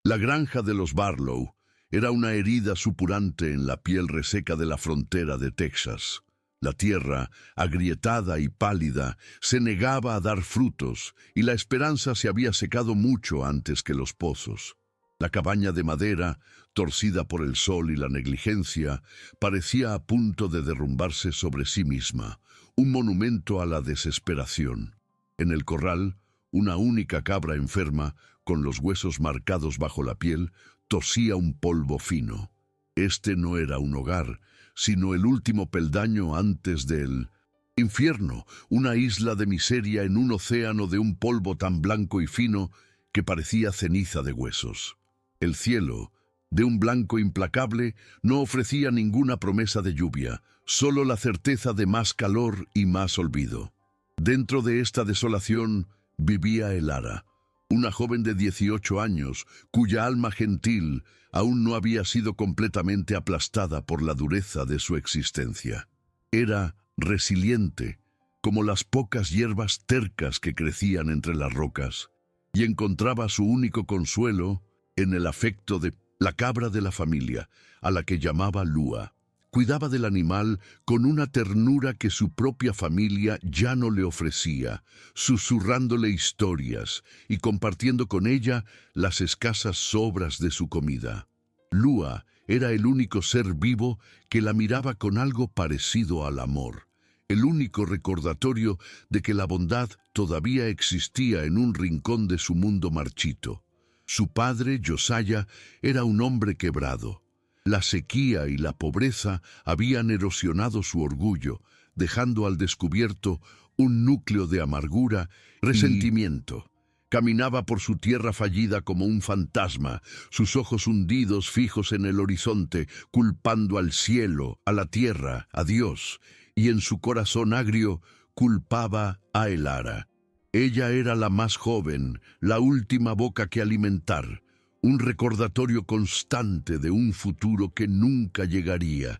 La granja de los Barlow era una herida supurante en la piel reseca de la frontera de Texas. La tierra, agrietada y pálida, se negaba a dar frutos, y la esperanza se había secado mucho antes que los pozos. La cabaña de madera, torcida por el sol y la negligencia, parecía a punto de derrumbarse sobre sí misma, un monumento a la desesperación. En el corral, una única cabra enferma, con los huesos marcados bajo la piel, tosía un polvo fino. Este no era un hogar, sino el último peldaño antes del infierno, una isla de miseria en un océano de un polvo tan blanco y fino que parecía ceniza de huesos. El cielo, de un blanco implacable, no ofrecía ninguna promesa de lluvia, solo la certeza de más calor y más olvido. Dentro de esta desolación vivía Elara, una joven de 18 años, cuya alma gentil aún no había sido completamente aplastada por la dureza de su existencia. Era resiliente, como las pocas hierbas tercas que crecían entre las rocas, y encontraba su único consuelo en el afecto de la cabra de la familia, a la que llamaba Lua. Cuidaba del animal con una ternura que su propia familia ya no le ofrecía, susurrándole historias y compartiendo con ella las escasas sobras de su comida. Lua era el único ser vivo que la miraba con algo parecido al amor, el único recordatorio de que la bondad todavía existía en un rincón de su mundo marchito. Su padre, Josiah, era un hombre quebrado. La sequía y la pobreza habían erosionado su orgullo, dejando al descubierto un núcleo de amargura y resentimiento. Caminaba por su tierra fallida como un fantasma, sus ojos hundidos fijos en el horizonte, culpando al cielo, a la tierra, a Dios, y en su corazón agrio culpaba a Elara. Ella era la más joven, la última boca que alimentar, un recordatorio constante de un futuro que nunca llegaría.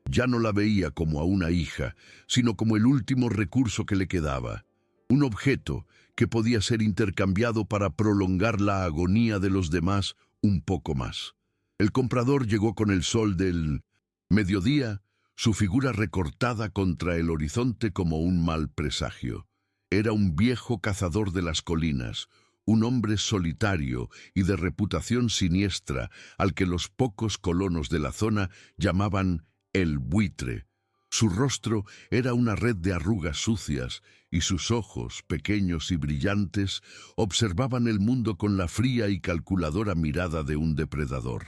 Ya no la veía como a una hija, sino como el último recurso que le quedaba, un objeto que podía ser intercambiado para prolongar la agonía de los demás un poco más. El comprador llegó con el sol del mediodía, su figura recortada contra el horizonte como un mal presagio. Era un viejo cazador de las colinas, un hombre solitario y de reputación siniestra al que los pocos colonos de la zona llamaban el buitre. Su rostro era una red de arrugas sucias y sus ojos, pequeños y brillantes, observaban el mundo con la fría y calculadora mirada de un depredador.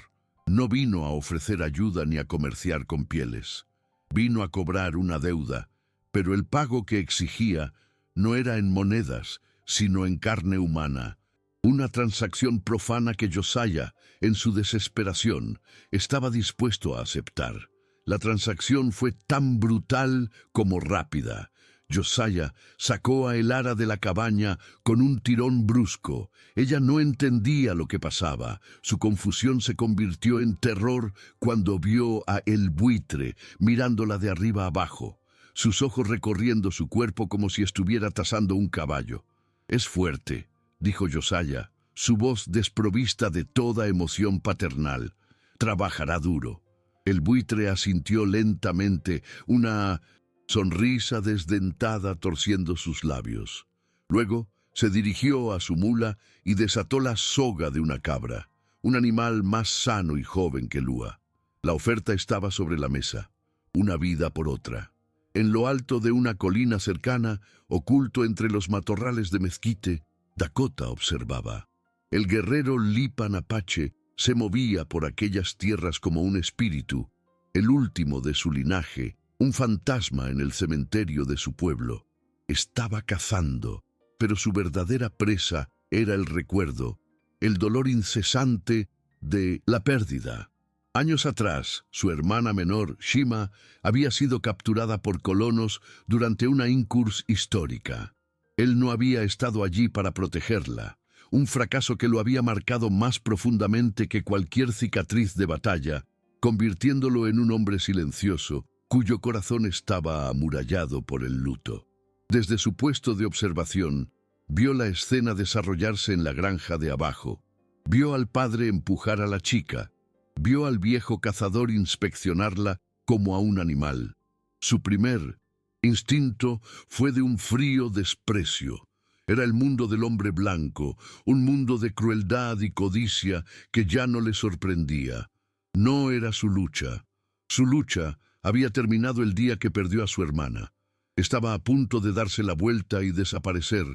No vino a ofrecer ayuda ni a comerciar con pieles. Vino a cobrar una deuda, pero el pago que exigía no era en monedas, sino en carne humana. Una transacción profana que Josiah, en su desesperación, estaba dispuesto a aceptar. La transacción fue tan brutal como rápida. Josiah sacó a Elara de la cabaña con un tirón brusco. Ella no entendía lo que pasaba. Su confusión se convirtió en terror cuando vio a el buitre mirándola de arriba abajo, sus ojos recorriendo su cuerpo como si estuviera tasando un caballo. «Es fuerte», dijo Josiah, su voz desprovista de toda emoción paternal. «Trabajará duro». El buitre asintió lentamente, una sonrisa desdentada torciendo sus labios. Luego se dirigió a su mula y desató la soga de una cabra, un animal más sano y joven que Lua. La oferta estaba sobre la mesa, una vida por otra. En lo alto de una colina cercana, oculto entre los matorrales de mezquite, Dakota observaba. El guerrero Lipan Apache se movía por aquellas tierras como un espíritu, el último de su linaje, un fantasma en el cementerio de su pueblo. Estaba cazando, pero su verdadera presa era el recuerdo, el dolor incesante de la pérdida. Años atrás, su hermana menor, Shima, había sido capturada por colonos durante una incurs histórica. Él no había estado allí para protegerla, un fracaso que lo había marcado más profundamente que cualquier cicatriz de batalla, convirtiéndolo en un hombre silencioso, cuyo corazón estaba amurallado por el luto. Desde su puesto de observación, vio la escena desarrollarse en la granja de abajo. Vio al padre empujar a la chica. Vio al viejo cazador inspeccionarla como a un animal. Su primer instinto fue de un frío desprecio. Era el mundo del hombre blanco, un mundo de crueldad y codicia que ya no le sorprendía. No era su lucha. Su lucha había terminado el día que perdió a su hermana. Estaba a punto de darse la vuelta y desaparecer,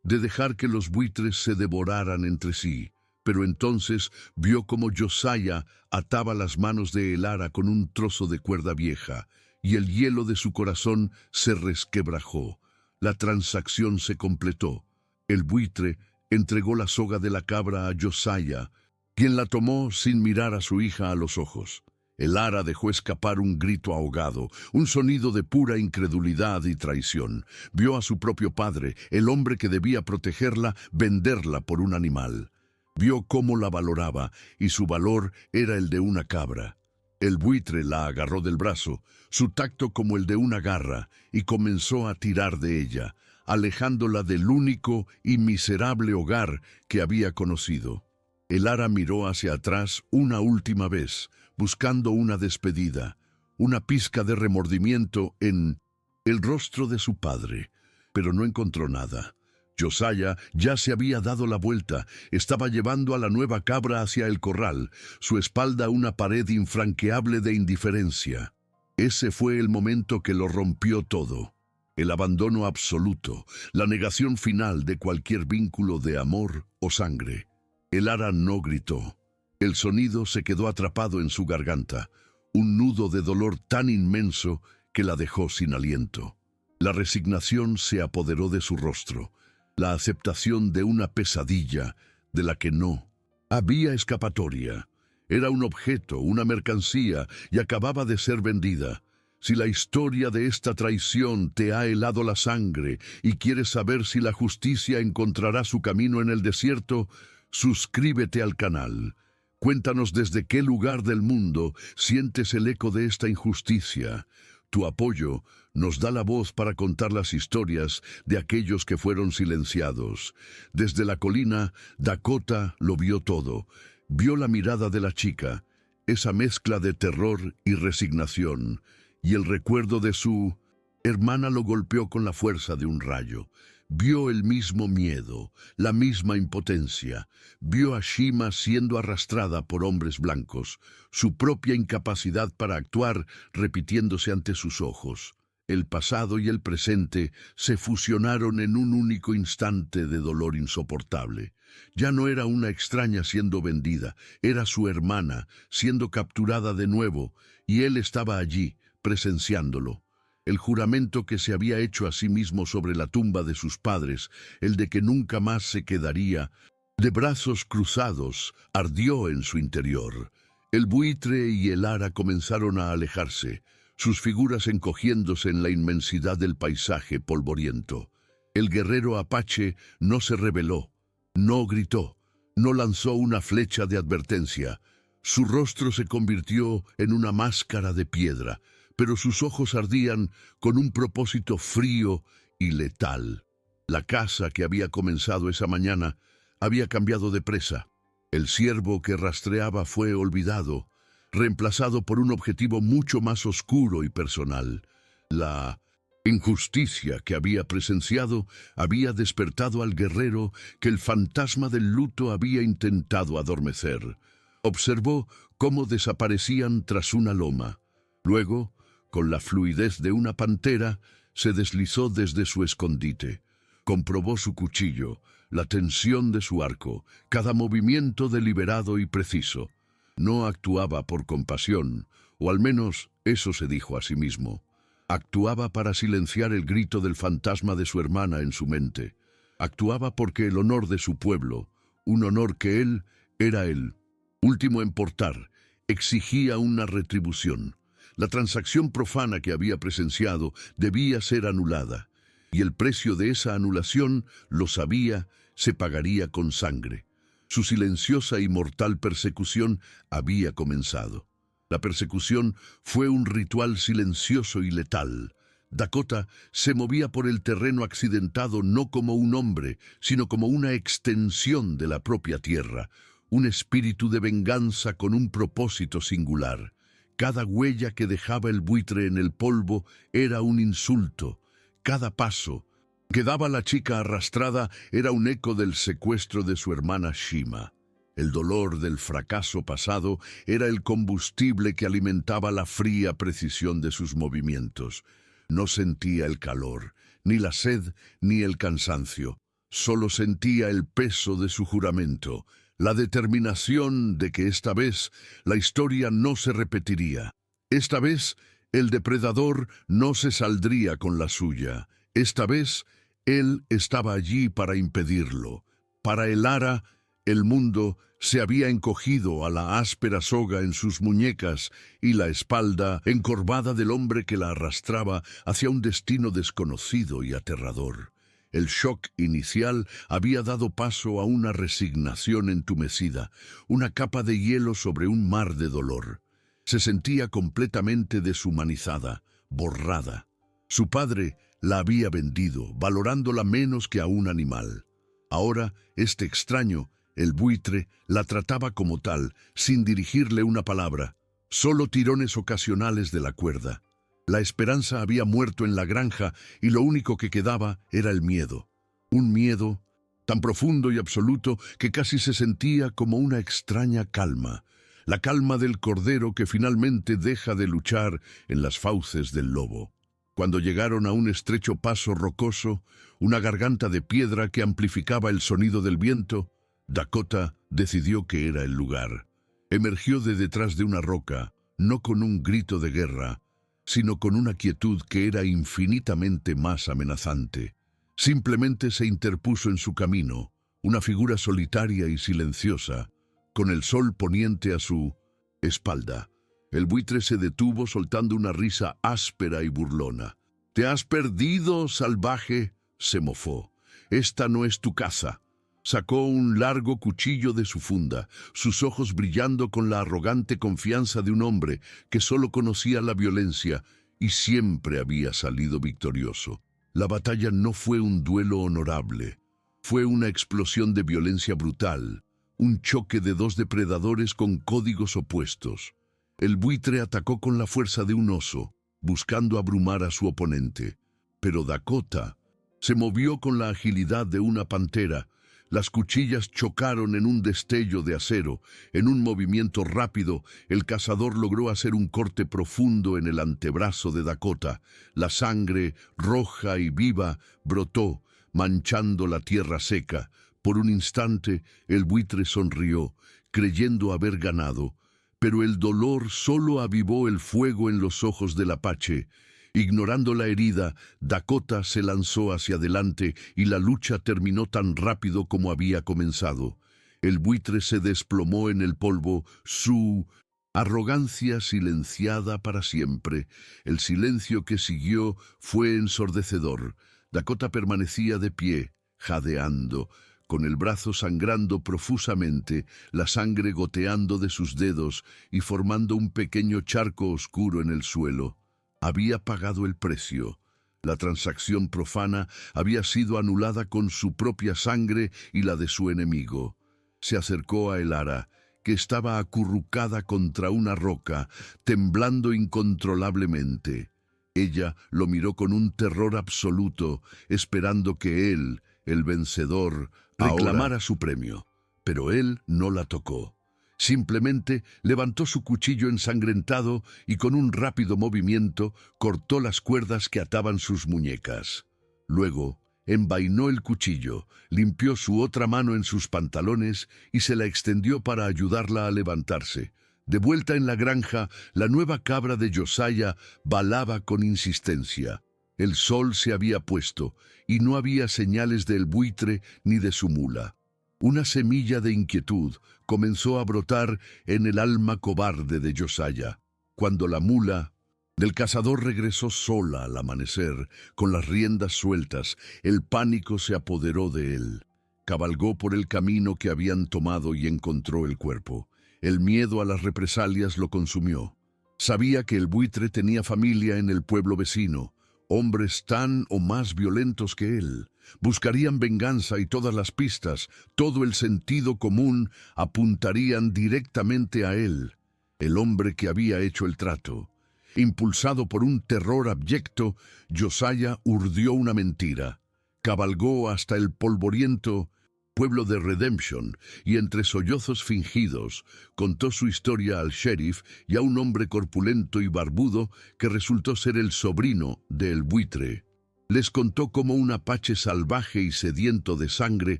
de dejar que los buitres se devoraran entre sí. Pero entonces vio cómo Josiah ataba las manos de Elara con un trozo de cuerda vieja, y el hielo de su corazón se resquebrajó. La transacción se completó. El buitre entregó la soga de la cabra a Josiah, quien la tomó sin mirar a su hija a los ojos. Elara dejó escapar un grito ahogado, un sonido de pura incredulidad y traición. Vio a su propio padre, el hombre que debía protegerla, venderla por un animal. Vio cómo la valoraba, y su valor era el de una cabra. El buitre la agarró del brazo, su tacto como el de una garra, y comenzó a tirar de ella, alejándola del único y miserable hogar que había conocido. Elara miró hacia atrás una última vez, buscando una despedida, una pizca de remordimiento en el rostro de su padre, pero no encontró nada. Josiah ya se había dado la vuelta, estaba llevando a la nueva cabra hacia el corral, su espalda una pared infranqueable de indiferencia. Ese fue el momento que lo rompió todo. El abandono absoluto, la negación final de cualquier vínculo de amor o sangre. Elara no gritó. El sonido se quedó atrapado en su garganta, un nudo de dolor tan inmenso que la dejó sin aliento. La resignación se apoderó de su rostro, la aceptación de una pesadilla de la que no había escapatoria. Era un objeto, una mercancía, y acababa de ser vendida. Si la historia de esta traición te ha helado la sangre y quieres saber si la justicia encontrará su camino en el desierto, suscríbete al canal. Cuéntanos desde qué lugar del mundo sientes el eco de esta injusticia. Tu apoyo nos da la voz para contar las historias de aquellos que fueron silenciados. Desde la colina, Dakota lo vio todo. Vio la mirada de la chica, esa mezcla de terror y resignación, y el recuerdo de su hermana lo golpeó con la fuerza de un rayo. Vio el mismo miedo, la misma impotencia. Vio a Shima siendo arrastrada por hombres blancos, su propia incapacidad para actuar repitiéndose ante sus ojos. El pasado y el presente se fusionaron en un único instante de dolor insoportable. Ya no era una extraña siendo vendida, era su hermana, siendo capturada de nuevo, y él estaba allí, presenciándolo. El juramento que se había hecho a sí mismo sobre la tumba de sus padres, el de que nunca más se quedaría de brazos cruzados, ardió en su interior. El buitre y Elara comenzaron a alejarse, sus figuras encogiéndose en la inmensidad del paisaje polvoriento. El guerrero apache no se rebeló, no gritó, no lanzó una flecha de advertencia. Su rostro se convirtió en una máscara de piedra, pero sus ojos ardían con un propósito frío y letal. La caza que había comenzado esa mañana había cambiado de presa. El ciervo que rastreaba fue olvidado, reemplazado por un objetivo mucho más oscuro y personal. La injusticia que había presenciado había despertado al guerrero que el fantasma del luto había intentado adormecer. Observó cómo desaparecían tras una loma. Luego, con la fluidez de una pantera, se deslizó desde su escondite. Comprobó su cuchillo, la tensión de su arco, cada movimiento deliberado y preciso. No actuaba por compasión, o al menos eso se dijo a sí mismo. Actuaba para silenciar el grito del fantasma de su hermana en su mente. Actuaba porque el honor de su pueblo, un honor que él era el último en portar, exigía una retribución. La transacción profana que había presenciado debía ser anulada, y el precio de esa anulación, lo sabía, se pagaría con sangre. Su silenciosa y mortal persecución había comenzado. La persecución fue un ritual silencioso y letal. Dakota se movía por el terreno accidentado no como un hombre, sino como una extensión de la propia tierra, un espíritu de venganza con un propósito singular. Cada huella que dejaba el buitre en el polvo era un insulto. Cada paso que daba la chica arrastrada era un eco del secuestro de su hermana Shima. El dolor del fracaso pasado era el combustible que alimentaba la fría precisión de sus movimientos. No sentía el calor, ni la sed, ni el cansancio. Solo sentía el peso de su juramento, la determinación de que esta vez la historia no se repetiría. Esta vez el depredador no se saldría con la suya. Esta vez él estaba allí para impedirlo. Para el Ara, el mundo se había encogido a la áspera soga en sus muñecas y la espalda encorvada del hombre que la arrastraba hacia un destino desconocido y aterrador. El shock inicial había dado paso a una resignación entumecida, una capa de hielo sobre un mar de dolor. Se sentía completamente deshumanizada, borrada. Su padre la había vendido, valorándola menos que a un animal. Ahora, este extraño, el buitre, la trataba como tal, sin dirigirle una palabra, solo tirones ocasionales de la cuerda. La esperanza había muerto en la granja y lo único que quedaba era el miedo. Un miedo tan profundo y absoluto que casi se sentía como una extraña calma. La calma del cordero que finalmente deja de luchar en las fauces del lobo. Cuando llegaron a un estrecho paso rocoso, una garganta de piedra que amplificaba el sonido del viento, Dakota decidió que era el lugar. Emergió de detrás de una roca, no con un grito de guerra, sino con una quietud que era infinitamente más amenazante. Simplemente se interpuso en su camino, una figura solitaria y silenciosa, con el sol poniente a su espalda. El buitre se detuvo soltando una risa áspera y burlona. «¿Te has perdido, salvaje?», se mofó. «Esta no es tu casa». Sacó un largo cuchillo de su funda, sus ojos brillando con la arrogante confianza de un hombre que solo conocía la violencia y siempre había salido victorioso. La batalla no fue un duelo honorable, fue una explosión de violencia brutal, un choque de dos depredadores con códigos opuestos. El buitre atacó con la fuerza de un oso, buscando abrumar a su oponente, pero Dakota se movió con la agilidad de una pantera. Las cuchillas chocaron en un destello de acero. En un movimiento rápido, el cazador logró hacer un corte profundo en el antebrazo de Dakota. La sangre, roja y viva, brotó, manchando la tierra seca. Por un instante, el buitre sonrió, creyendo haber ganado, pero el dolor solo avivó el fuego en los ojos del apache. Ignorando la herida, Dakota se lanzó hacia adelante y la lucha terminó tan rápido como había comenzado. El buitre se desplomó en el polvo, su arrogancia silenciada para siempre. El silencio que siguió fue ensordecedor. Dakota permanecía de pie, jadeando, con el brazo sangrando profusamente, la sangre goteando de sus dedos y formando un pequeño charco oscuro en el suelo. Había pagado el precio. La transacción profana había sido anulada con su propia sangre y la de su enemigo. Se acercó a Elara, que estaba acurrucada contra una roca, temblando incontrolablemente. Ella lo miró con un terror absoluto, esperando que él, el vencedor, reclamara su premio. Pero él no la tocó. Simplemente levantó su cuchillo ensangrentado y con un rápido movimiento cortó las cuerdas que ataban sus muñecas. Luego, envainó el cuchillo, limpió su otra mano en sus pantalones y se la extendió para ayudarla a levantarse. De vuelta en la granja, la nueva cabra de Josiah balaba con insistencia. El sol se había puesto y no había señales del buitre ni de su mula. Una semilla de inquietud comenzó a brotar en el alma cobarde de Josiah. Cuando la mula del cazador regresó sola al amanecer, con las riendas sueltas, el pánico se apoderó de él. Cabalgó por el camino que habían tomado y encontró el cuerpo. El miedo a las represalias lo consumió. Sabía que el buitre tenía familia en el pueblo vecino, hombres tan o más violentos que él. Buscarían venganza y todas las pistas, todo el sentido común apuntarían directamente a él, el hombre que había hecho el trato. Impulsado por un terror abyecto, Josiah urdió una mentira. Cabalgó hasta el polvoriento pueblo de Redemption y entre sollozos fingidos contó su historia al sheriff y a un hombre corpulento y barbudo que resultó ser el sobrino del buitre. Les contó cómo un apache salvaje y sediento de sangre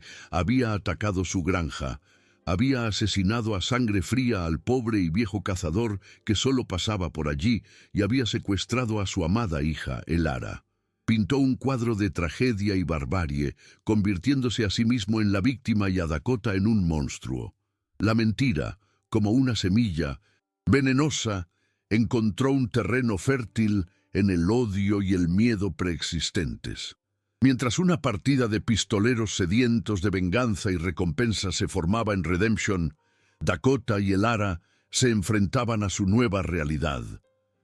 había atacado su granja. Había asesinado a sangre fría al pobre y viejo cazador que solo pasaba por allí y había secuestrado a su amada hija, Elara. Pintó un cuadro de tragedia y barbarie, convirtiéndose a sí mismo en la víctima y a Dakota en un monstruo. La mentira, como una semilla venenosa, encontró un terreno fértil en el odio y el miedo preexistentes. Mientras una partida de pistoleros sedientos de venganza y recompensa se formaba en Redemption, Dakota y Elara se enfrentaban a su nueva realidad.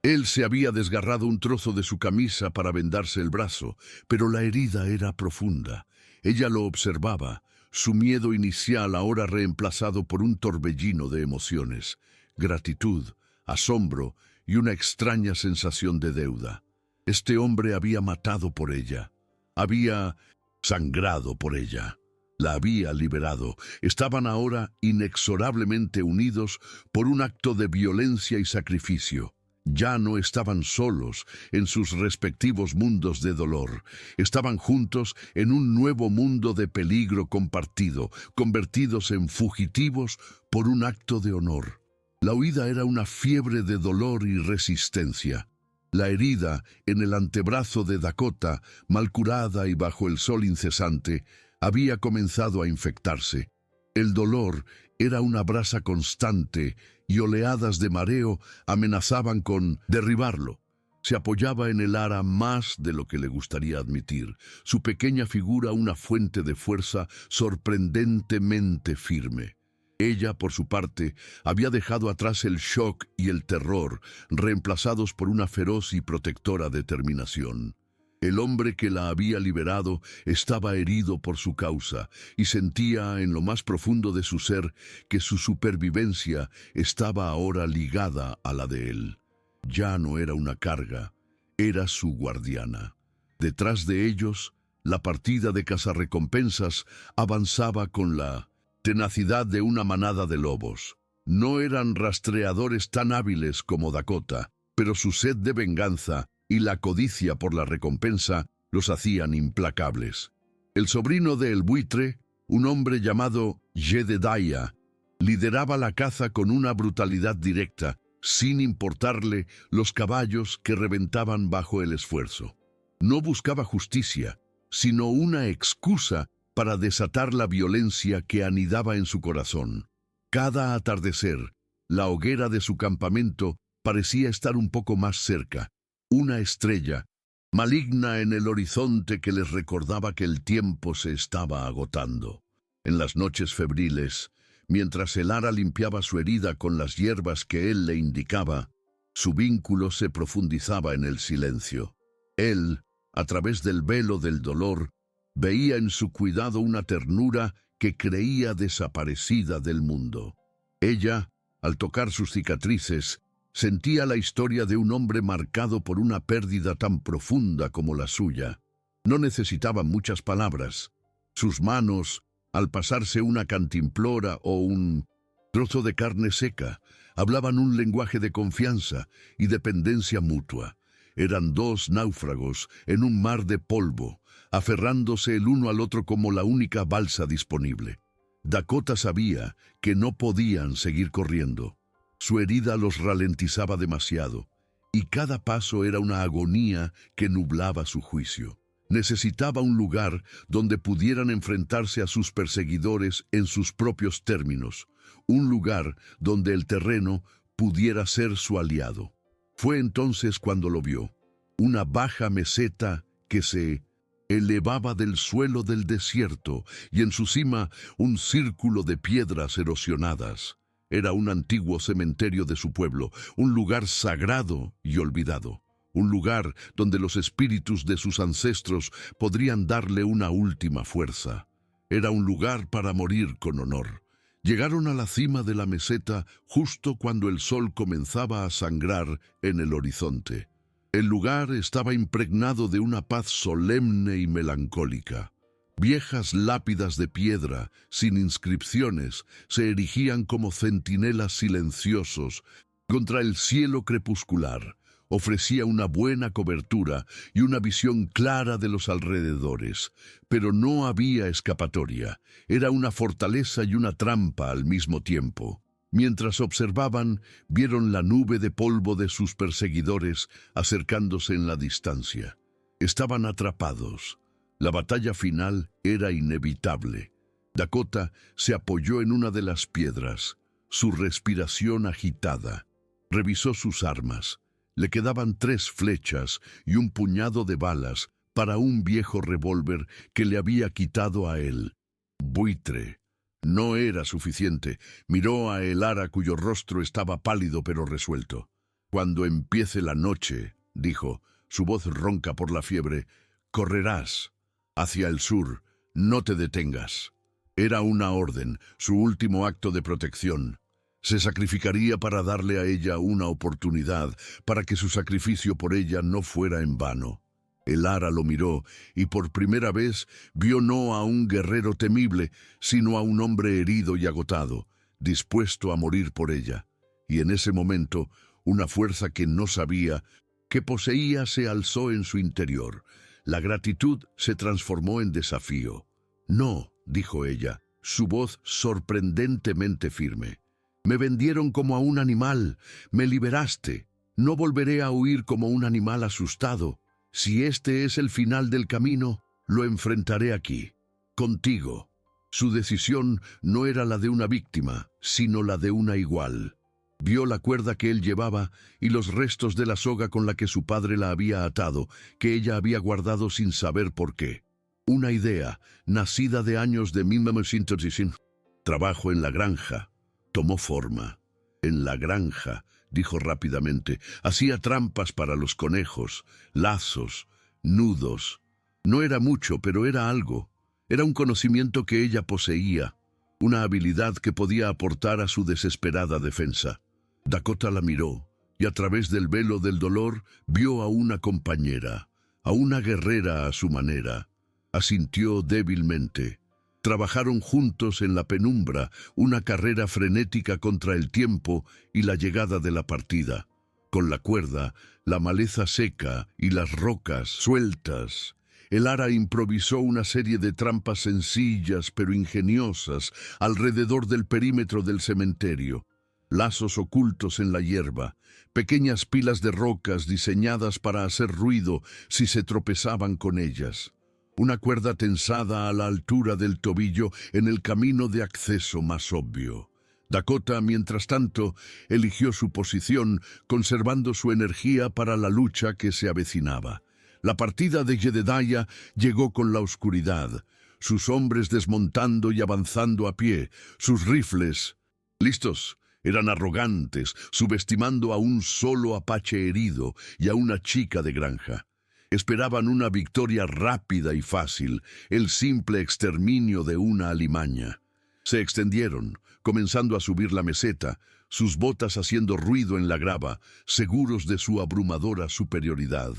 Él se había desgarrado un trozo de su camisa para vendarse el brazo, pero la herida era profunda. Ella lo observaba, su miedo inicial ahora reemplazado por un torbellino de emociones, gratitud, asombro y una extraña sensación de deuda. Este hombre había matado por ella. Había sangrado por ella, la había liberado. Estaban ahora inexorablemente unidos por un acto de violencia y sacrificio. Ya no estaban solos en sus respectivos mundos de dolor. Estaban juntos en un nuevo mundo de peligro compartido, convertidos en fugitivos por un acto de honor. La huida era una fiebre de dolor y resistencia. La herida en el antebrazo de Dakota, mal curada y bajo el sol incesante, había comenzado a infectarse. El dolor era una brasa constante y oleadas de mareo amenazaban con derribarlo. Se apoyaba en Elara más de lo que le gustaría admitir, su pequeña figura una fuente de fuerza sorprendentemente firme. Ella, por su parte, había dejado atrás el shock y el terror, reemplazados por una feroz y protectora determinación. El hombre que la había liberado estaba herido por su causa y sentía en lo más profundo de su ser que su supervivencia estaba ahora ligada a la de él. Ya no era una carga, era su guardiana. Detrás de ellos, la partida de cazarrecompensas avanzaba con la tenacidad de una manada de lobos. No eran rastreadores tan hábiles como Dakota, pero su sed de venganza y la codicia por la recompensa los hacían implacables. El sobrino de El Buitre, un hombre llamado Jedediah, lideraba la caza con una brutalidad directa, sin importarle los caballos que reventaban bajo el esfuerzo. No buscaba justicia, sino una excusa para desatar la violencia que anidaba en su corazón. Cada atardecer, la hoguera de su campamento parecía estar un poco más cerca, una estrella, maligna en el horizonte que les recordaba que el tiempo se estaba agotando. En las noches febriles, mientras Elara limpiaba su herida con las hierbas que él le indicaba, su vínculo se profundizaba en el silencio. Él, a través del velo del dolor, veía en su cuidado una ternura que creía desaparecida del mundo. Ella, al tocar sus cicatrices, sentía la historia de un hombre marcado por una pérdida tan profunda como la suya. No necesitaba muchas palabras. Sus manos, al pasarse una cantimplora o un trozo de carne seca, hablaban un lenguaje de confianza y dependencia mutua. Eran dos náufragos en un mar de polvo, aferrándose el uno al otro como la única balsa disponible. Dakota sabía que no podían seguir corriendo. Su herida los ralentizaba demasiado, y cada paso era una agonía que nublaba su juicio. Necesitaba un lugar donde pudieran enfrentarse a sus perseguidores en sus propios términos, un lugar donde el terreno pudiera ser su aliado. Fue entonces cuando lo vio, una baja meseta que se elevaba del suelo del desierto y en su cima un círculo de piedras erosionadas. Era un antiguo cementerio de su pueblo, un lugar sagrado y olvidado. un lugar donde los espíritus de sus ancestros podrían darle una última fuerza. Era un lugar para morir con honor. Llegaron a la cima de la meseta justo cuando el sol comenzaba a sangrar en el horizonte. El lugar estaba impregnado de una paz solemne y melancólica. Viejas lápidas de piedra, sin inscripciones, se erigían como centinelas silenciosos contra el cielo crepuscular. Ofrecía una buena cobertura y una visión clara de los alrededores, pero no había escapatoria. Era una fortaleza y una trampa al mismo tiempo. Mientras observaban, vieron la nube de polvo de sus perseguidores acercándose en la distancia. Estaban atrapados. La batalla final era inevitable. Dakota se apoyó en una de las piedras, su respiración agitada. Revisó sus armas. Le quedaban 3 flechas y un puñado de balas para un viejo revólver que le había quitado a él. Buitre. No era suficiente. Miró a Elara, cuyo rostro estaba pálido pero resuelto. «Cuando empiece la noche», dijo, su voz ronca por la fiebre, «correrás hacia el sur, no te detengas». Era una orden, su último acto de protección. Se sacrificaría para darle a ella una oportunidad, para que su sacrificio por ella no fuera en vano. Elara lo miró y por primera vez vio no a un guerrero temible, sino a un hombre herido y agotado, dispuesto a morir por ella. Y en ese momento, una fuerza que no sabía, que poseía, se alzó en su interior. La gratitud se transformó en desafío. «No», dijo ella, su voz sorprendentemente firme. «Me vendieron como a un animal, me liberaste. No volveré a huir como un animal asustado. Si este es el final del camino, lo enfrentaré aquí, contigo». Su decisión no era la de una víctima, sino la de una igual. Vio la cuerda que él llevaba y los restos de la soga con la que su padre la había atado, que ella había guardado sin saber por qué. Una idea, nacida de años de 1905. Trabajo en la granja. Tomó forma. «En la granja», dijo rápidamente, «hacía trampas para los conejos, lazos, nudos. No era mucho, pero era algo. Era un conocimiento que ella poseía, una habilidad que podía aportar a su desesperada defensa». Dakota la miró, y a través del velo del dolor vio a una compañera, a una guerrera a su manera. Asintió débilmente. Trabajaron juntos en la penumbra, una carrera frenética contra el tiempo y la llegada de la partida. Con la cuerda, la maleza seca y las rocas sueltas, Elara improvisó una serie de trampas sencillas pero ingeniosas alrededor del perímetro del cementerio. Lazos ocultos en la hierba, pequeñas pilas de rocas diseñadas para hacer ruido si se tropezaban con ellas. Una cuerda tensada a la altura del tobillo en el camino de acceso más obvio. Dakota, mientras tanto, eligió su posición, conservando su energía para la lucha que se avecinaba. La partida de Jedediah llegó con la oscuridad, sus hombres desmontando y avanzando a pie, sus rifles listos. Eran arrogantes, subestimando a un solo apache herido y a una chica de granja. Esperaban una victoria rápida y fácil, el simple exterminio de una alimaña. Se extendieron, comenzando a subir la meseta, sus botas haciendo ruido en la grava, seguros de su abrumadora superioridad.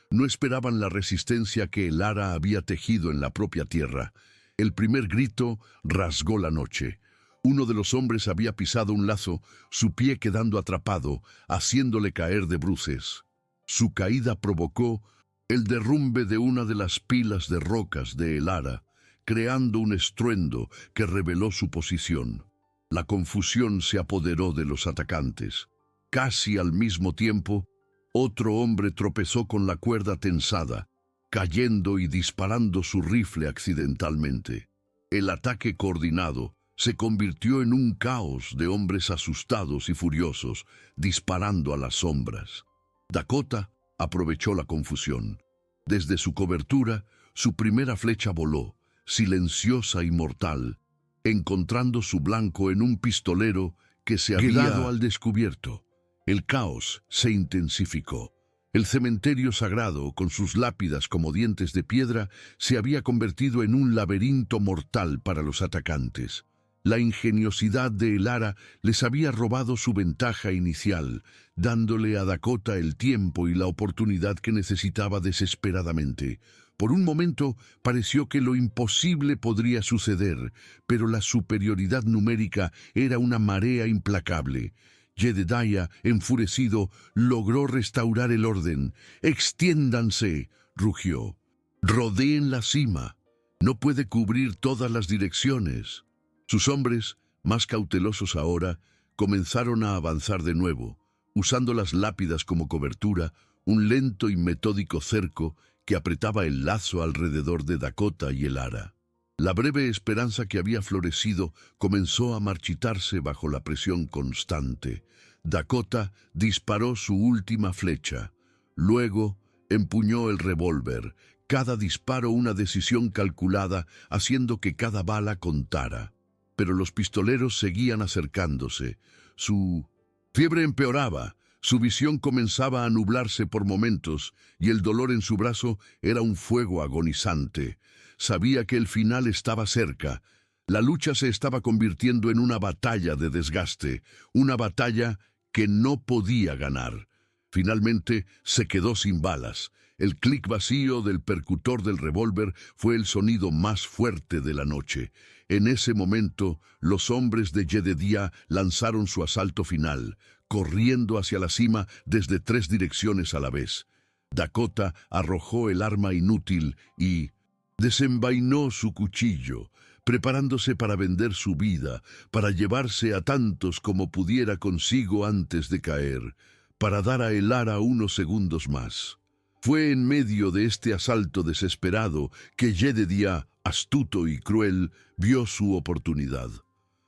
No esperaban la resistencia que Elara había tejido en la propia tierra. El primer grito rasgó la noche. Uno de los hombres había pisado un lazo, su pie quedando atrapado, haciéndole caer de bruces. Su caída provocó el derrumbe de una de las pilas de rocas de Elara, creando un estruendo que reveló su posición. La confusión se apoderó de los atacantes. Casi al mismo tiempo, otro hombre tropezó con la cuerda tensada, cayendo y disparando su rifle accidentalmente. El ataque coordinado se convirtió en un caos de hombres asustados y furiosos, disparando a las sombras. Dakota aprovechó la confusión. Desde su cobertura, su primera flecha voló, silenciosa y mortal, encontrando su blanco en un pistolero que se había quedado al descubierto. El caos se intensificó. El cementerio sagrado, con sus lápidas como dientes de piedra, se había convertido en un laberinto mortal para los atacantes. La ingeniosidad de Elara les había robado su ventaja inicial, dándole a Dakota el tiempo y la oportunidad que necesitaba desesperadamente. Por un momento pareció que lo imposible podría suceder, pero la superioridad numérica era una marea implacable. Jedediah, enfurecido, logró restaurar el orden. «¡Extiéndanse!», rugió. «Rodeen la cima. No puede cubrir todas las direcciones». Sus hombres, más cautelosos ahora, comenzaron a avanzar de nuevo, usando las lápidas como cobertura, un lento y metódico cerco que apretaba el lazo alrededor de Dakota y Elara. La breve esperanza que había florecido comenzó a marchitarse bajo la presión constante. Dakota disparó su última flecha. Luego empuñó el revólver, cada disparo una decisión calculada, haciendo que cada bala contara. Pero los pistoleros seguían acercándose. Su fiebre empeoraba, su visión comenzaba a nublarse por momentos, y el dolor en su brazo era un fuego agonizante. Sabía que el final estaba cerca. La lucha se estaba convirtiendo en una batalla de desgaste, una batalla que no podía ganar. Finalmente se quedó sin balas. El clic vacío del percutor del revólver fue el sonido más fuerte de la noche. En ese momento, los hombres de Jedediah lanzaron su asalto final, corriendo hacia la cima desde 3 direcciones a la vez. Dakota arrojó el arma inútil y desenvainó su cuchillo, preparándose para vender su vida, para llevarse a tantos como pudiera consigo antes de caer, para dar a Elara unos segundos más. Fue en medio de este asalto desesperado que Jedediah, astuto y cruel, vio su oportunidad.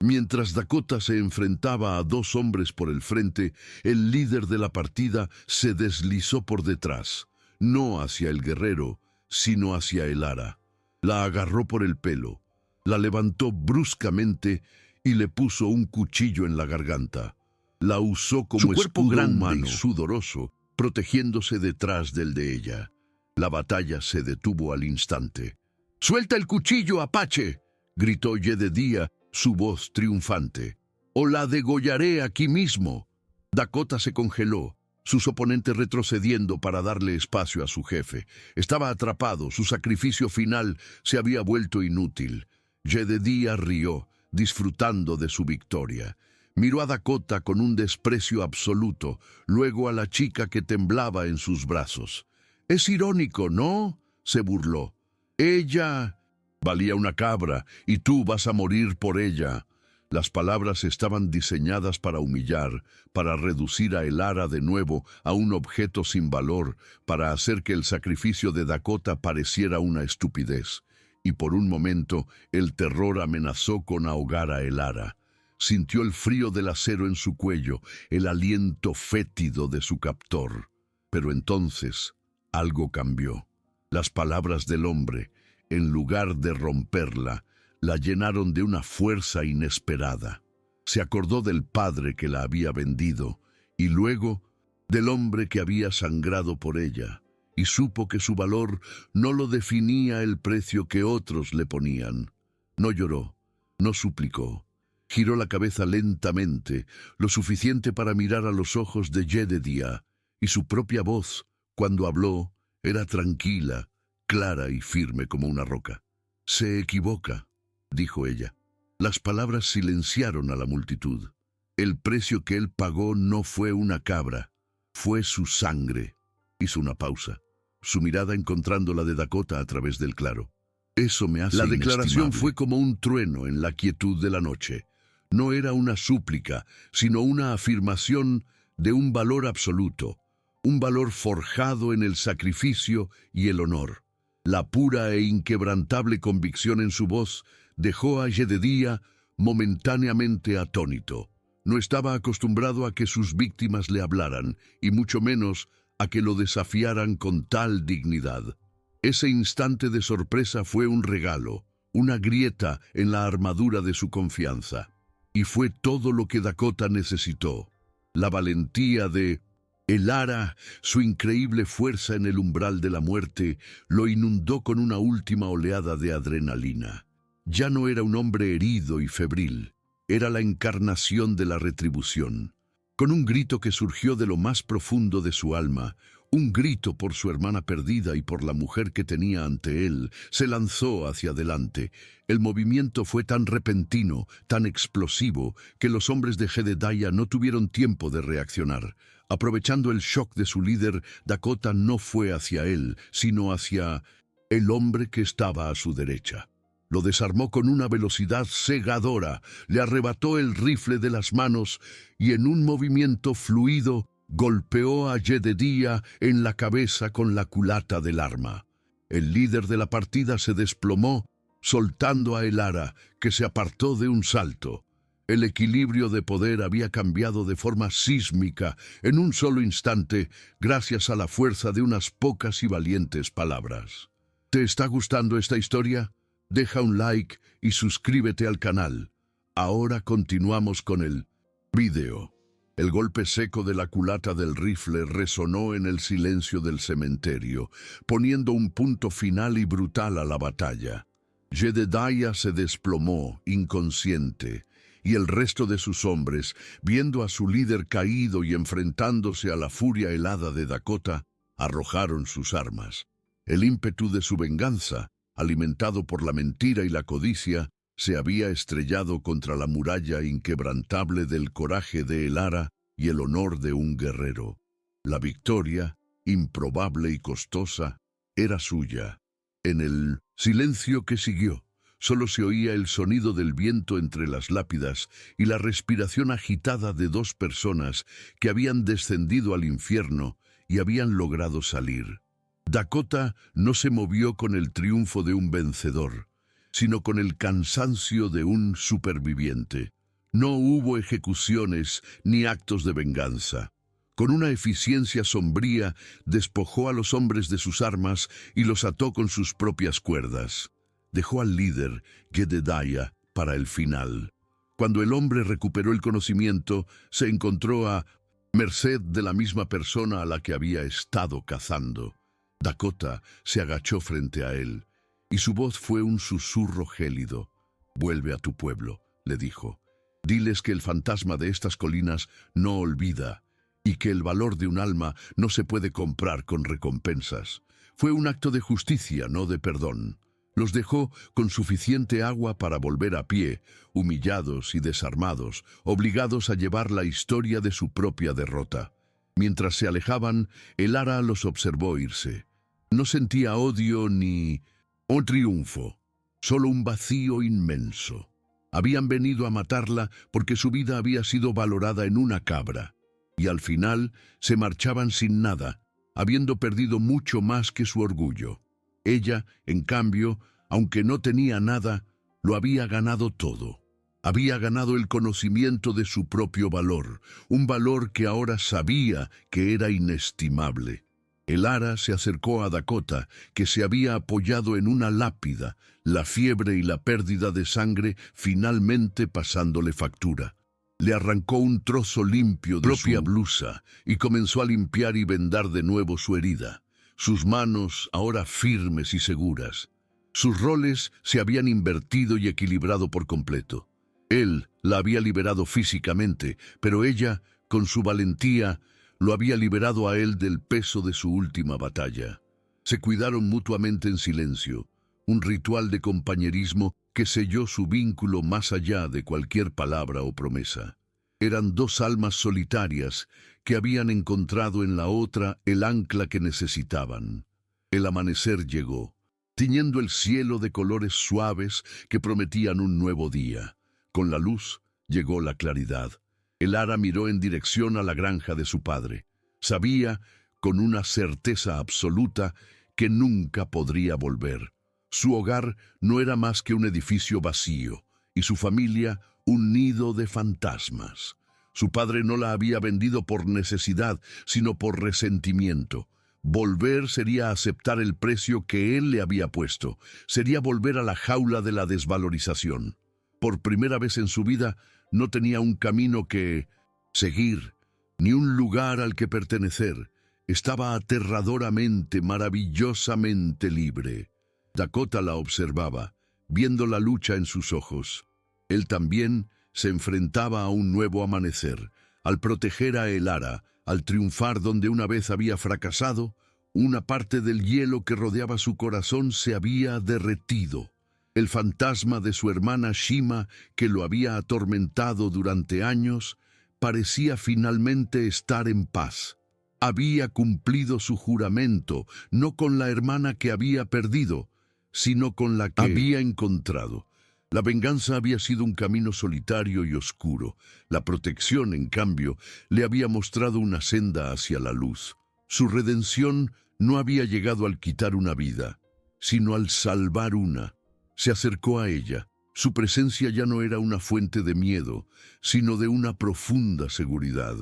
Mientras Dakota se enfrentaba a 2 hombres por el frente, el líder de la partida se deslizó por detrás, no hacia el guerrero, sino hacia Elara. La agarró por el pelo, la levantó bruscamente y le puso un cuchillo en la garganta. La usó como Su cuerpo escudo grande humano, sudoroso, protegiéndose detrás del de ella. La batalla se detuvo al instante. «¡Suelta el cuchillo, Apache!», gritó Jedediah, su voz triunfante. «¡O la degollaré aquí mismo!». Dakota se congeló, sus oponentes retrocediendo para darle espacio a su jefe. Estaba atrapado, su sacrificio final se había vuelto inútil. Jedediah rió, disfrutando de su victoria. Miró a Dakota con un desprecio absoluto, luego a la chica que temblaba en sus brazos. «Es irónico, ¿no?», se burló. «Ella valía una cabra, y tú vas a morir por ella». Las palabras estaban diseñadas para humillar, para reducir a Elara de nuevo a un objeto sin valor, para hacer que el sacrificio de Dakota pareciera una estupidez. Y por un momento el terror amenazó con ahogar a Elara. Sintió el frío del acero en su cuello, el aliento fétido de su captor. Pero entonces algo cambió. Las palabras del hombre, en lugar de romperla, la llenaron de una fuerza inesperada. Se acordó del padre que la había vendido, y luego del hombre que había sangrado por ella, y supo que su valor no lo definía el precio que otros le ponían. No lloró, no suplicó. Giró la cabeza lentamente, lo suficiente para mirar a los ojos de Jedediah, y su propia voz, cuando habló, era tranquila, clara y firme como una roca. «Se equivoca», dijo ella. Las palabras silenciaron a la multitud. El precio que él pagó no fue una cabra, fue su sangre. Hizo una pausa, su mirada encontrando la de Dakota a través del claro. «Eso me hace La declaración inestimable». Fue como un trueno en la quietud de la noche. No era una súplica, sino una afirmación de un valor absoluto, un valor forjado en el sacrificio y el honor. La pura e inquebrantable convicción en su voz dejó a Jedediah momentáneamente atónito. No estaba acostumbrado a que sus víctimas le hablaran, y mucho menos a que lo desafiaran con tal dignidad. Ese instante de sorpresa fue un regalo, una grieta en la armadura de su confianza. Y fue todo lo que Dakota necesitó. La valentía de El Ara, su increíble fuerza en el umbral de la muerte, lo inundó con una última oleada de adrenalina. Ya no era un hombre herido y febril, era la encarnación de la retribución. Con un grito que surgió de lo más profundo de su alma, un grito por su hermana perdida y por la mujer que tenía ante él, se lanzó hacia adelante. El movimiento fue tan repentino, tan explosivo, que los hombres de Jedediah no tuvieron tiempo de reaccionar. Aprovechando el shock de su líder, Dakota no fue hacia él, sino hacia el hombre que estaba a su derecha. Lo desarmó con una velocidad cegadora, le arrebató el rifle de las manos y en un movimiento fluido golpeó a Jedediah en la cabeza con la culata del arma. El líder de la partida se desplomó, soltando a El Ara, que se apartó de un salto. El equilibrio de poder había cambiado de forma sísmica en un solo instante, gracias a la fuerza de unas pocas y valientes palabras. ¿Te está gustando esta historia? Deja un like y suscríbete al canal. Ahora continuamos con el video. El golpe seco de la culata del rifle resonó en el silencio del cementerio, poniendo un punto final y brutal a la batalla. Jedediah se desplomó, inconsciente, y el resto de sus hombres, viendo a su líder caído y enfrentándose a la furia helada de Dakota, arrojaron sus armas. El ímpetu de su venganza, alimentado por la mentira y la codicia, se había estrellado contra la muralla inquebrantable del coraje de El Ara y el honor de un guerrero. La victoria, improbable y costosa, era suya. En el silencio que siguió, solo se oía el sonido del viento entre las lápidas y la respiración agitada de dos personas que habían descendido al infierno y habían logrado salir. Dakota no se movió con el triunfo de un vencedor, sino con el cansancio de un superviviente. No hubo ejecuciones ni actos de venganza. Con una eficiencia sombría, despojó a los hombres de sus armas y los ató con sus propias cuerdas. Dejó al líder, Jedediah, para el final. Cuando el hombre recuperó el conocimiento, se encontró a merced de la misma persona a la que había estado cazando. Dakota se agachó frente a él, y su voz fue un susurro gélido. «Vuelve a tu pueblo», le dijo. «Diles que el fantasma de estas colinas no olvida, y que el valor de un alma no se puede comprar con recompensas. Fue un acto de justicia, no de perdón». Los dejó con suficiente agua para volver a pie, humillados y desarmados, obligados a llevar la historia de su propia derrota. Mientras se alejaban, El Ara los observó irse. No sentía odio ni un triunfo, solo un vacío inmenso. Habían venido a matarla porque su vida había sido valorada en una cabra, y al final se marchaban sin nada, habiendo perdido mucho más que su orgullo. Ella, en cambio, aunque no tenía nada, lo había ganado todo. Había ganado el conocimiento de su propio valor, un valor que ahora sabía que era inestimable. El Ara se acercó a Dakota, que se había apoyado en una lápida, la fiebre y la pérdida de sangre finalmente pasándole factura. Le arrancó un trozo limpio de su blusa y comenzó a limpiar y vendar de nuevo su herida, sus manos ahora firmes y seguras. Sus roles se habían invertido y equilibrado por completo. Él la había liberado físicamente, pero ella, con su valentía, lo había liberado a él del peso de su última batalla. Se cuidaron mutuamente en silencio, un ritual de compañerismo que selló su vínculo más allá de cualquier palabra o promesa. Eran dos almas solitarias que habían encontrado en la otra el ancla que necesitaban. El amanecer llegó, tiñendo el cielo de colores suaves que prometían un nuevo día. Con la luz llegó la claridad. El Ara miró en dirección a la granja de su padre. Sabía, con una certeza absoluta, que nunca podría volver. Su hogar no era más que un edificio vacío, y su familia un nido de fantasmas. Su padre no la había vendido por necesidad, sino por resentimiento. Volver sería aceptar el precio que él le había puesto. Sería volver a la jaula de la desvalorización. Por primera vez en su vida, no tenía un camino que seguir, ni un lugar al que pertenecer. Estaba aterradoramente, maravillosamente libre. Dakota la observaba, viendo la lucha en sus ojos. Él también se enfrentaba a un nuevo amanecer. Al proteger a Elara, al triunfar donde una vez había fracasado, una parte del hielo que rodeaba su corazón se había derretido. El fantasma de su hermana Shima, que lo había atormentado durante años, parecía finalmente estar en paz. Había cumplido su juramento, no con la hermana que había perdido, sino con la que había encontrado. La venganza había sido un camino solitario y oscuro. La protección, en cambio, le había mostrado una senda hacia la luz. Su redención no había llegado al quitar una vida, sino al salvar una. Se acercó a ella. Su presencia ya no era una fuente de miedo, sino de una profunda seguridad.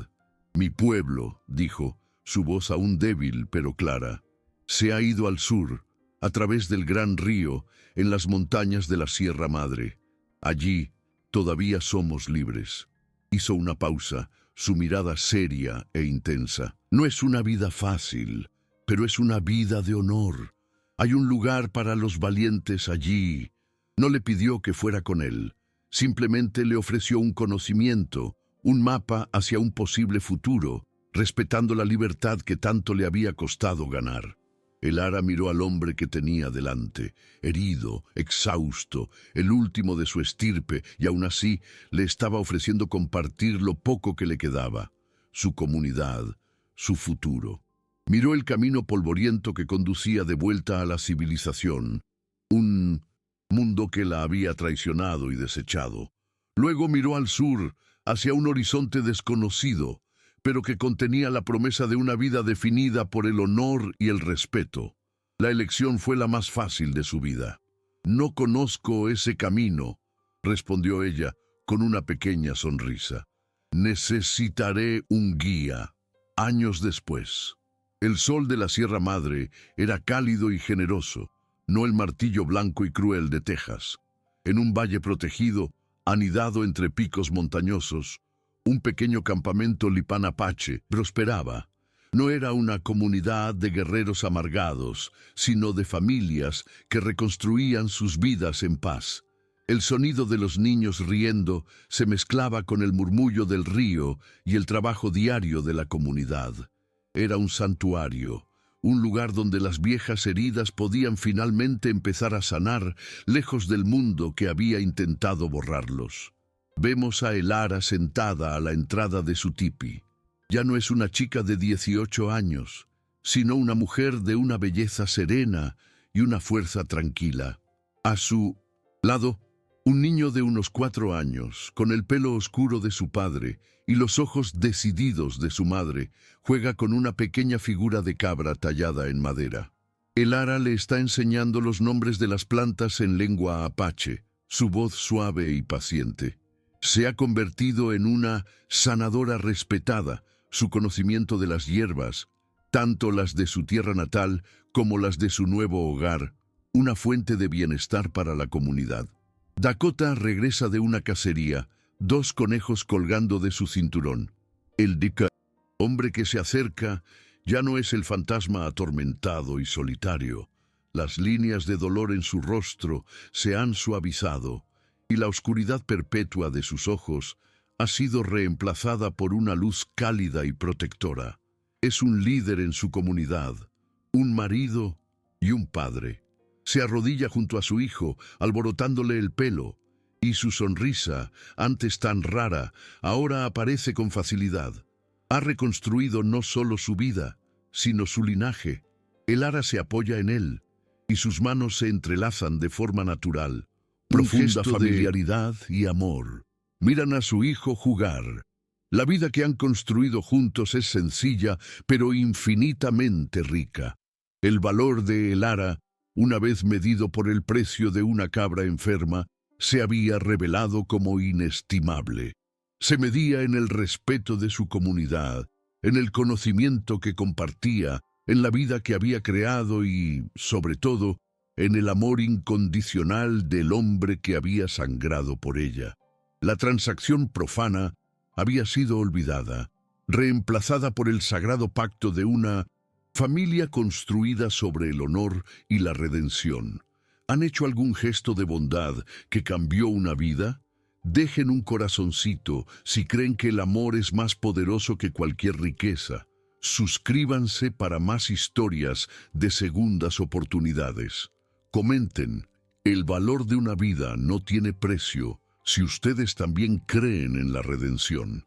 «Mi pueblo», dijo, su voz aún débil pero clara, «se ha ido al sur, a través del gran río, en las montañas de la Sierra Madre. Allí todavía somos libres». Hizo una pausa, su mirada seria e intensa. «No es una vida fácil, pero es una vida de honor. Hay un lugar para los valientes allí». No le pidió que fuera con él, simplemente le ofreció un conocimiento, un mapa hacia un posible futuro, respetando la libertad que tanto le había costado ganar. Elara miró al hombre que tenía delante, herido, exhausto, el último de su estirpe, y aún así le estaba ofreciendo compartir lo poco que le quedaba, su comunidad, su futuro. Miró el camino polvoriento que conducía de vuelta a la civilización, un mundo que la había traicionado y desechado. Luego miró al sur, hacia un horizonte desconocido, pero que contenía la promesa de una vida definida por el honor y el respeto. La elección fue la más fácil de su vida. «No conozco ese camino», respondió ella con una pequeña sonrisa. «Necesitaré un guía». Años después, el sol de la Sierra Madre era cálido y generoso, no el martillo blanco y cruel de Texas. En un valle protegido, anidado entre picos montañosos, un pequeño campamento Lipan Apache prosperaba. No era una comunidad de guerreros amargados, sino de familias que reconstruían sus vidas en paz. El sonido de los niños riendo se mezclaba con el murmullo del río y el trabajo diario de la comunidad. Era un santuario, un lugar donde las viejas heridas podían finalmente empezar a sanar, lejos del mundo que había intentado borrarlos. Vemos a Elara sentada a la entrada de su tipi. Ya no es una chica de 18 años, sino una mujer de una belleza serena y una fuerza tranquila. A su lado, un niño de unos 4 años, con el pelo oscuro de su padre y los ojos decididos de su madre, juega con una pequeña figura de cabra tallada en madera. Elara le está enseñando los nombres de las plantas en lengua apache, su voz suave y paciente. Se ha convertido en una sanadora respetada, su conocimiento de las hierbas, tanto las de su tierra natal como las de su nuevo hogar, una fuente de bienestar para la comunidad. Dakota regresa de una cacería, 2 conejos colgando de su cinturón. El Dika, hombre que se acerca, ya no es el fantasma atormentado y solitario. Las líneas de dolor en su rostro se han suavizado y la oscuridad perpetua de sus ojos ha sido reemplazada por una luz cálida y protectora. Es un líder en su comunidad, un marido y un padre. Se arrodilla junto a su hijo, alborotándole el pelo, y su sonrisa, antes tan rara, ahora aparece con facilidad. Ha reconstruido no solo su vida, sino su linaje. Elara se apoya en él, y sus manos se entrelazan de forma natural. Profunda familiaridad y amor. Miran a su hijo jugar. La vida que han construido juntos es sencilla, pero infinitamente rica. El valor de Elara, una vez medido por el precio de una cabra enferma, se había revelado como inestimable. Se medía en el respeto de su comunidad, en el conocimiento que compartía, en la vida que había creado y, sobre todo, en el amor incondicional del hombre que había sangrado por ella. La transacción profana había sido olvidada. reemplazada por el sagrado pacto de una familia construida sobre el honor y la redención. ¿Han hecho algún gesto de bondad que cambió una vida? Dejen un corazoncito si creen que el amor es más poderoso que cualquier riqueza. Suscríbanse para más historias de segundas oportunidades. Comenten, el valor de una vida no tiene precio si ustedes también creen en la redención.